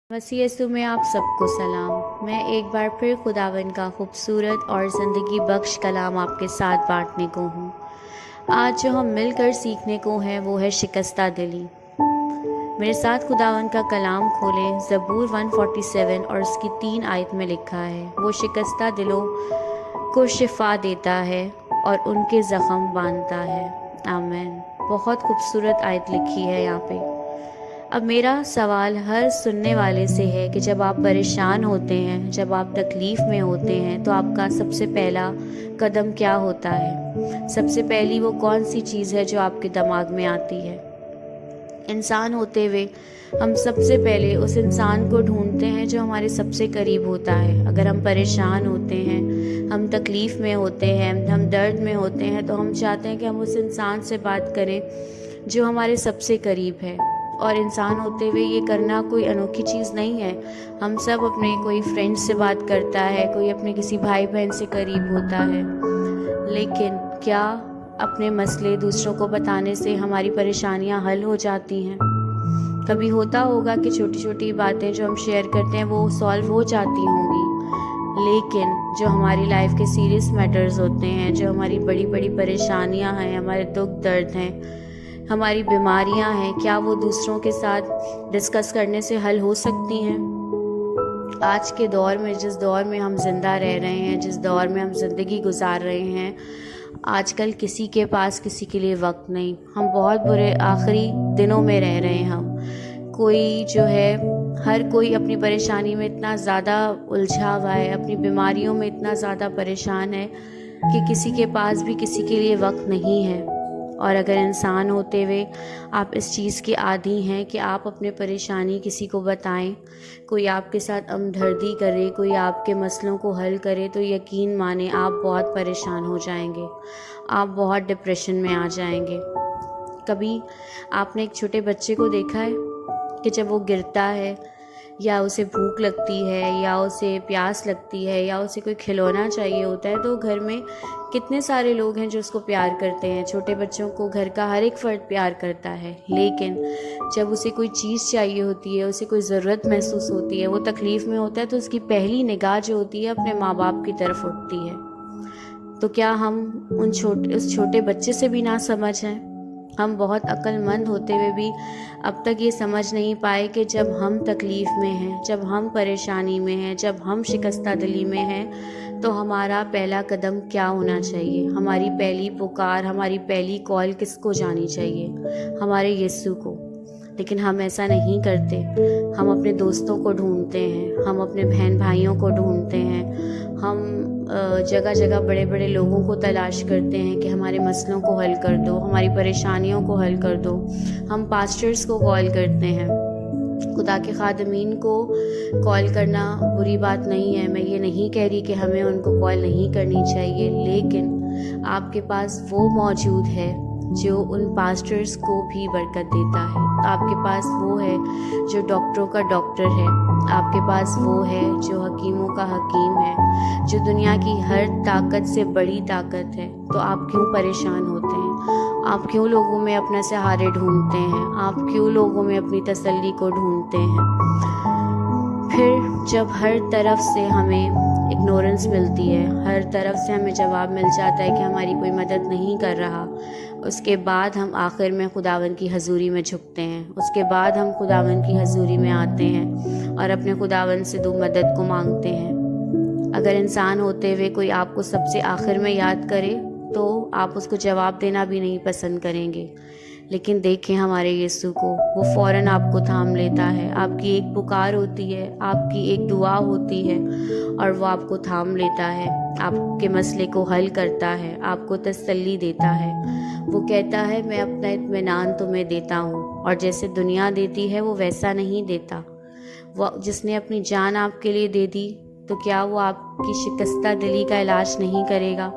मसीह यीशु में आप सबको सलाम। मैं एक बार फिर खुदावन का खूबसूरत और ज़िंदगी बख्श कलाम आपके साथ बांटने को हूँ। आज जो हम मिलकर सीखने को हैं वो है शिकस्ता दिली। मेरे साथ खुदावन का कलाम खोलें। ज़बूर 147 और उसकी 3 आयत में लिखा है, वो शिकस्ता दिलों को शिफा देता है और उनके ज़ख्म बांधता है। आमीन। बहुत खूबसूरत आयत लिखी है यहाँ पे। अब मेरा सवाल हर सुनने वाले से है कि जब आप परेशान होते हैं, जब आप तकलीफ़ में होते हैं, तो आपका सबसे पहला कदम क्या होता है? सबसे पहली वो कौन सी चीज़ है जो आपके दिमाग में आती है? इंसान होते हुए हम सबसे पहले उस इंसान को ढूंढते हैं जो हमारे सबसे करीब होता है। अगर हम परेशान होते हैं, हम तकलीफ़ में होते हैं, हम दर्द में होते हैं, तो हम चाहते हैं कि हम उस इंसान से बात करें जो हमारे सबसे करीब है। और इंसान होते हुए ये करना कोई अनोखी चीज़ नहीं है। हम सब अपने कोई फ्रेंड से बात करता है, कोई अपने किसी भाई बहन से करीब होता है, लेकिन क्या अपने मसले दूसरों को बताने से हमारी परेशानियां हल हो जाती हैं? कभी होता होगा कि छोटी छोटी बातें जो हम शेयर करते हैं वो सॉल्व हो जाती होंगी, लेकिन जो हमारी लाइफ के सीरियस मैटर्स होते हैं, जो हमारी बड़ी बड़ी परेशानियां हैं, हमारे दुख दर्द हैं, हमारी बीमारियां हैं, क्या वो दूसरों के साथ डिस्कस करने से हल हो सकती हैं? आज के दौर में, जिस दौर में हम ज़िंदा रह रहे हैं, जिस दौर में हम ज़िंदगी गुजार रहे हैं, आजकल किसी के पास किसी के लिए वक्त नहीं। हम बहुत बुरे आखिरी दिनों में रह रहे हैं। हम कोई जो है, हर कोई अपनी परेशानी में इतना ज़्यादा उलझा हुआ है, अपनी बीमारियों में इतना ज़्यादा परेशान है कि किसी के पास भी किसी के लिए वक्त नहीं है। और अगर इंसान होते हुए आप इस चीज़ के आदी हैं कि आप अपने परेशानी किसी को बताएं, कोई आपके साथ हमदर्दी करे, कोई आपके मसलों को हल करे, तो यकीन माने आप बहुत परेशान हो जाएंगे, आप बहुत डिप्रेशन में आ जाएंगे। कभी आपने एक छोटे बच्चे को देखा है कि जब वो गिरता है, या उसे भूख लगती है, या उसे प्यास लगती है, या उसे कोई खिलौना चाहिए होता है, तो घर में कितने सारे लोग हैं जो उसको प्यार करते हैं। छोटे बच्चों को घर का हर एक फ़र्द प्यार करता है, लेकिन जब उसे कोई चीज़ चाहिए होती है, उसे कोई ज़रूरत महसूस होती है, वो तकलीफ़ में होता है, तो उसकी पहली निगाह जो होती है अपने माँ बाप की तरफ उठती है। तो क्या हम उस छोटे बच्चे से भी ना समझ हैं? हम बहुत अक्लमंद होते हुए भी अब तक ये समझ नहीं पाए कि जब हम तकलीफ़ में हैं, जब हम परेशानी में हैं, जब हम शिकस्ता दिली में हैं, तो हमारा पहला कदम क्या होना चाहिए? हमारी पहली पुकार, हमारी पहली कॉल किसको जानी चाहिए? हमारे यीशु को। लेकिन हम ऐसा नहीं करते। हम अपने दोस्तों को ढूंढते हैं, हम अपने बहन भाइयों को ढूंढते हैं, हम जगह जगह बड़े बड़े लोगों को तलाश करते हैं कि हमारे मसलों को हल कर दो, हमारी परेशानियों को हल कर दो। हम पास्टर्स को कॉल करते हैं। खुदा के खादमीन को कॉल करना बुरी बात नहीं है, मैं ये नहीं कह रही कि हमें उनको कॉल नहीं करनी चाहिए, लेकिन आपके पास वो मौजूद है जो उन पास्टर्स को भी बरकत देता है। आपके पास वो है जो डॉक्टरों का डॉक्टर है, आपके पास वो है जो हकीमों का हकीम है, जो दुनिया की हर ताकत से बड़ी ताकत है। तो आप क्यों परेशान होते हैं? आप क्यों लोगों में अपने सहारे ढूंढते हैं? आप क्यों लोगों में अपनी तसल्ली को ढूंढते हैं? फिर जब हर तरफ से हमें इग्नोरेंस मिलती है, हर तरफ से हमें जवाब मिल जाता है कि हमारी कोई मदद नहीं कर रहा, उसके बाद हम आखिर में खुदावन की हजूरी में झुकते हैं। उसके बाद हम खुदावन की हजूरी में आते हैं और अपने खुदावन से मदद को मांगते हैं। अगर इंसान होते हुए कोई आपको सबसे आखिर में याद करे, तो आप उसको जवाब देना भी नहीं पसंद करेंगे। लेकिन देखें हमारे यीशु को, वो फ़ौरन आपको थाम लेता है। आपकी एक पुकार होती है, आपकी एक दुआ होती है, और वो आपको थाम लेता है, आपके मसले को हल करता है, आपको तसल्ली देता है। वो कहता है, मैं अपना इत्मीनान तुम्हें देता हूँ, और जैसे दुनिया देती है वो वैसा नहीं देता। वो जिसने अपनी जान आपके लिए दे दी, तो क्या वो आपकी शिकस्ता दिली का इलाज नहीं करेगा?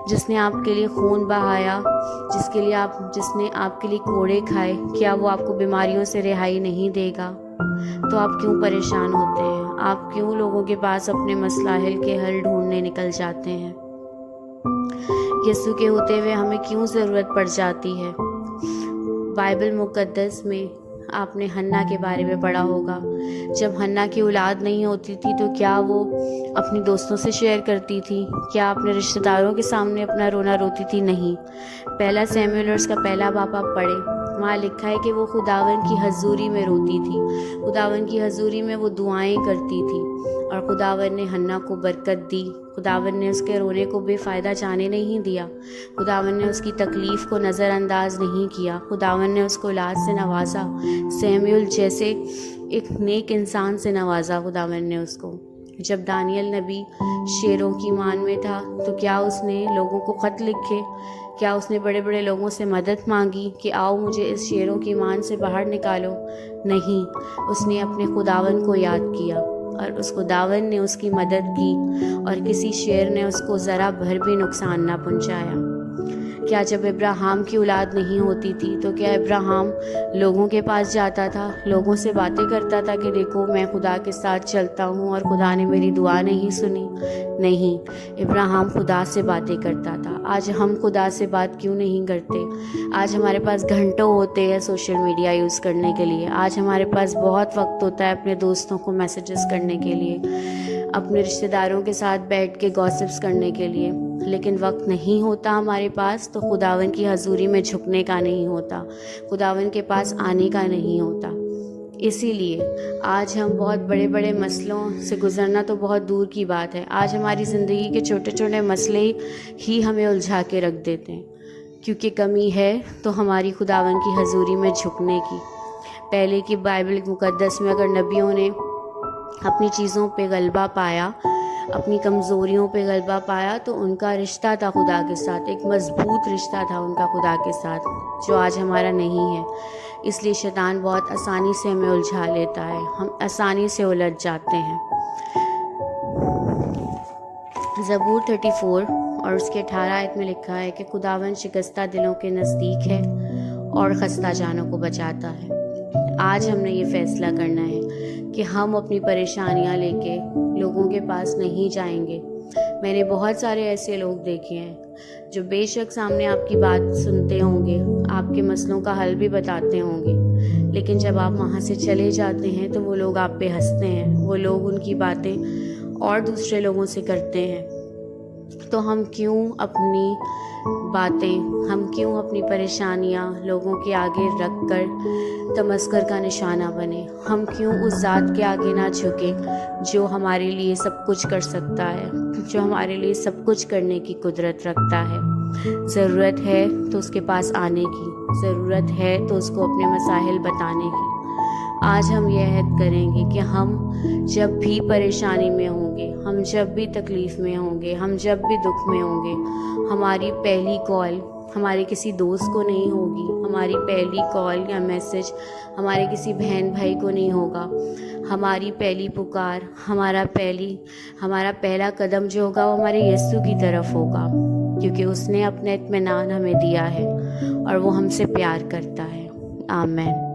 जिसने आपके लिए खून बहाया, जिसने आपके लिए कोड़े खाए, क्या वो आपको बीमारियों से रिहाई नहीं देगा? तो आप क्यों परेशान होते हैं? आप क्यों लोगों के पास अपने मसलाहिल के हल ढूंढने निकल जाते हैं? यीशु के होते हुए हमें क्यों ज़रूरत पड़ जाती है? बाइबल मुक़द्दस में آپ نے ہنا کے بارے میں پڑھا ہوگا. جب ہنا کی اولاد نہیں ہوتی تھی تو کیا وہ اپنی دوستوں سے شیئر کرتی تھی؟ کیا اپنے رشتہ داروں کے سامنے اپنا رونا روتی تھی؟ نہیں. پہلا سیموئیل اور اس کا پہلا باب آپ پڑھیں. وہاں لکھا ہے کہ وہ خداوند کی حضوری میں روتی تھی. خداوند کی حضوری میں وہ دعائیں کرتی تھی اور خداوند نے ہنا کو برکت دی. خداوند نے اس کے رونے کو بے فائدہ جانے نہیں دیا. خداوند نے اس کی تکلیف کو نظر انداز نہیں کیا. خداوند نے اس کو اولاد سے نوازا. سیموئیل جیسے ایک نیک انسان سے نوازا خداوند نے اس کو. جب دانیل نبی شیروں کی مان میں تھا تو کیا اس نے لوگوں کو خط لکھے؟ کیا اس نے بڑے بڑے لوگوں سے مدد مانگی کہ آؤ مجھے اس شیروں کی مان سے باہر نکالو؟ نہیں. اس نے اپنے خداوند کو یاد کیا اور اس خداوند نے اس کی مدد کی اور کسی شیر نے اس کو ذرا بھر بھی نقصان نہ پہنچایا. کیا جب ابراہیم کی اولاد نہیں ہوتی تھی تو کیا ابراہیم لوگوں کے پاس جاتا تھا، لوگوں سے باتیں کرتا تھا کہ دیکھو میں خدا کے ساتھ چلتا ہوں اور خدا نے میری دعا نہیں سنی؟ نہیں. ابراہیم خدا سے باتیں کرتا تھا. آج ہم خدا سے بات کیوں نہیں کرتے؟ آج ہمارے پاس گھنٹوں ہوتے ہیں سوشل میڈیا یوز کرنے کے لیے. آج ہمارے پاس بہت وقت ہوتا ہے اپنے دوستوں کو میسیجز کرنے کے لیے، اپنے رشتہ داروں کے ساتھ بیٹھ کے گاسپس کرنے کے لیے، لیکن وقت نہیں ہوتا ہمارے پاس تو خداوند کی حضوری میں جھکنے کا نہیں ہوتا، خداوند کے پاس آنے کا نہیں ہوتا. اسی لیے آج ہم بہت بڑے بڑے مسئلوں سے گزرنا تو بہت دور کی بات ہے. آج ہماری زندگی کے چھوٹے چھوٹے مسئلے ہی ہمیں الجھا کے رکھ دیتے ہیں، کیونکہ کمی ہے تو ہماری خداوند کی حضوری میں جھکنے کی. پہلے کی بائبل مقدس میں اگر نبیوں نے اپنی چیزوں پہ غلبہ پایا، اپنی کمزوریوں پہ غلبہ پایا، تو ان کا رشتہ تھا خدا کے ساتھ، ایک مضبوط رشتہ تھا ان کا خدا کے ساتھ، جو آج ہمارا نہیں ہے. اس لیے شیطان بہت آسانی سے ہمیں الجھا لیتا ہے، ہم آسانی سے الجھ جاتے ہیں. زبور 34 اور اس کے 18 آیت میں لکھا ہے کہ خداوند شکستہ دلوں کے نزدیک ہے اور خستہ جانوں کو بچاتا ہے. آج ہم نے یہ فیصلہ کرنا ہے کہ ہم اپنی پریشانیاں لے کے لوگوں کے پاس نہیں جائیں گے. میں نے بہت سارے ایسے لوگ دیکھے ہیں جو بے شک سامنے آپ کی بات سنتے ہوں گے، آپ کے مسئلوں کا حل بھی بتاتے ہوں گے، لیکن جب آپ وہاں سے چلے جاتے ہیں تو وہ لوگ آپ پہ ہنستے ہیں، وہ لوگ ان کی باتیں اور دوسرے لوگوں سے کرتے ہیں. تو ہم کیوں اپنی باتیں، ہم کیوں اپنی پریشانیاں لوگوں کے آگے رکھ کر تمسخر کا نشانہ بنے؟ ہم کیوں اس ذات کے آگے نہ جھکیں جو ہمارے لیے سب کچھ کر سکتا ہے، جو ہمارے لیے سب کچھ کرنے کی قدرت رکھتا ہے؟ ضرورت ہے تو اس کے پاس آنے کی، ضرورت ہے تو اس کو اپنے مسائل بتانے کی. آج ہم یہ عہد کریں گے کہ ہم جب بھی پریشانی میں ہوں گے، ہم جب بھی تکلیف میں ہوں گے، ہم جب بھی دکھ میں ہوں گے، ہماری پہلی کال ہمارے کسی دوست کو نہیں ہوگی، ہماری پہلی کال یا میسج ہمارے کسی بہن بھائی کو نہیں ہوگا. ہماری پہلی پکار، ہمارا پہلا قدم جو ہوگا وہ ہمارے یسوع کی طرف ہوگا، کیونکہ اس نے اپنا اطمینان ہمیں دیا ہے اور وہ ہم سے پیار کرتا ہے. آمین.